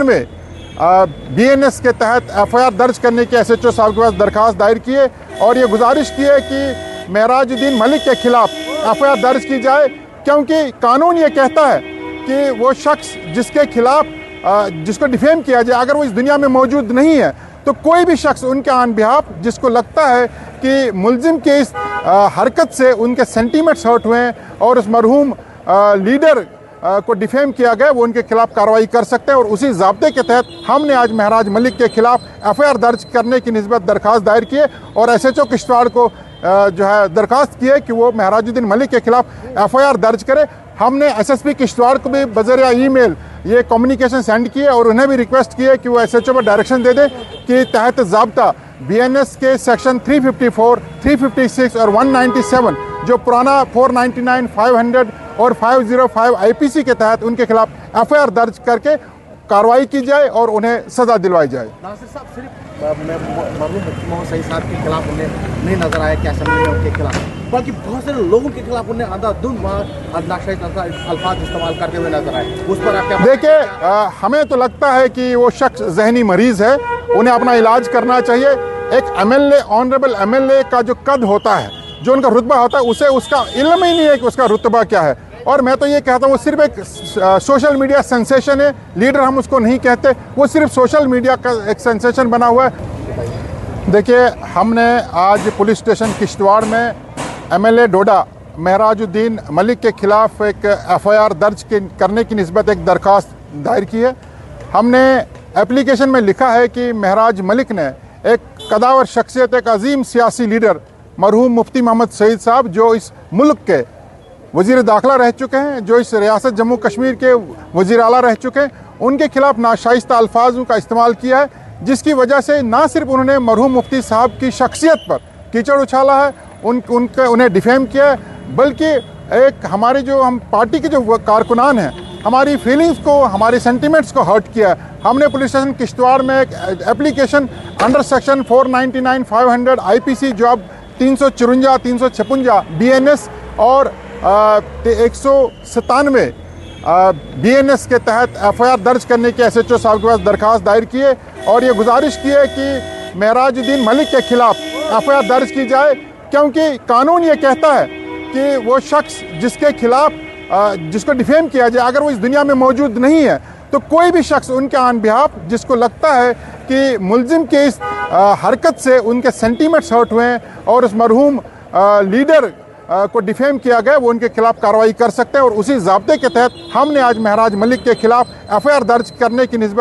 में BNS के तहत FIR दर्ज करने की SHO साहब के पास दरखास्त दायर की है और ये गुजारिश की है कि महराजुद्दीन मलिक के खिलाफ FIR दर्ज की जाए, क्योंकि कानून ये कहता है कि वो शख्स जिसके खिलाफ जिसको डिफेम किया जाए, अगर वो इस दुनिया में मौजूद नहीं है तो कोई भी शख्स उनके ऑन बिहाफ जिसको लगता है कि मुलजिम के इस हरकत से उनके सेंटीमेंट्स हर्ट हुए हैं और उस मरहूम लीडर को डिफेम किया गया, वो उनके खिलाफ कार्रवाई कर सकते हैं। और उसी ज़ाब्ते के तहत हमने आज महराज मलिक के खिलाफ FIR दर्ज करने की निस्बत दरखास्त दायर की है और SHO किश्तवाड़ को जो है दरखास्त की है कि वो महराजुद्दीन मलिक के खिलाफ FIR दर्ज करे। हमने SSP किश्तवाड़ को भी बज़रिया ईमेल ये कम्युनिकेशन सेंड किए और उन्हें भी रिक्वेस्ट की है कि वो SHO पर डायरेक्शन दे दें कि तहत ज़ाब्ता BNS के सेक्शन 354, 356 और 197 जो पुराना 499, 500 और 505 IPC के तहत उनके खिलाफ FIR दर्ज करके कार्रवाई की जाए और उन्हें सज़ा दिलवाई जाए। नासिर साहब, सिर्फ मरहूम मुफ्ती मोहम्मद सईद साहब के खिलाफ उन्हें नहीं नजर आया कि असेंबली में उनके खिलाफ, बल्कि बहुत सारे लोगों के खिलाफ उन्हें अंधाधुंध अल्फाज इस्तेमाल करते हुए नजर आए। उस पर आप क्या देखिए, हमें तो लगता है कि वो शख्स जहनी मरीज है, उन्हें अपना इलाज करना चाहिए। एक MLA, ऑनरेबल MLA का जो कद होता है, जो उनका रुतबा होता है, उसे उसका इल्म ही नहीं है कि उसका रुतबा क्या है। और मैं तो ये कहता हूँ वो सिर्फ एक सोशल मीडिया सेंसेशन है, लीडर हम उसको नहीं कहते, वो सिर्फ सोशल मीडिया का एक सेंसेशन बना हुआ है। देखिए, हमने आज पुलिस स्टेशन किश्तवाड़ में MLA डोडा महराजुद्दीन मलिक के खिलाफ एक FIR दर्ज करने की निस्बत एक दरख्वास्त दायर की है। हमने एप्लीकेशन में लिखा है कि महराज मलिक ने एक कदावर शख्सियत, एक अजीम सियासी लीडर मरहूम मुफ्ती मोहम्मद सईद साहब, जो इस मुल्क के वज़ीर दाखिला रह चुके हैं, जो इस रियासत जम्मू कश्मीर के वज़ीर आला रह चुके हैं, उनके खिलाफ नाशाइस्ता अल्फाजों का इस्तेमाल किया है, जिसकी वजह से ना सिर्फ उन्होंने मरहूम मुफ्ती साहब की शख्सियत पर कीचड़ उछाला है, उन्हें डिफेम किया है, बल्कि एक हमारे जो हम पार्टी के जो कारकुनान हैं, हमारी फीलिंग्स को, हमारे सेंटिमेंट्स को हर्ट किया है। हमने पुलिस स्टेशन किश्तवाड़ में एक एप्लीकेशन अंडर सेक्शन 499, 500 IPC जो अब 354, 356 BNS और 197 BNS के तहत FIR दर्ज करने की SHO साहब के पास दरखास्त दायर की है और ये गुजारिश की है कि महराजुद्दीन मलिक के खिलाफ FIR दर्ज की जाए, क्योंकि कानून ये कहता है कि वो शख्स जिसके खिलाफ जिसको डिफेम किया जाए, अगर वो इस दुनिया में मौजूद नहीं है तो कोई भी शख्स उनके ऑन बिहाफ जिसको लगता है कि मुलजिम के इस हरकत से उनके सेंटीमेंट्स हर्ट हुए हैं और उस मरहूम लीडर को डिफेम किया गया, वो उनके खिलाफ कार्रवाई कर सकते हैं। और उसी ज़ाब्ते के तहत हमने आज महराज मलिक के खिलाफ FIR दर्ज करने की निस्बत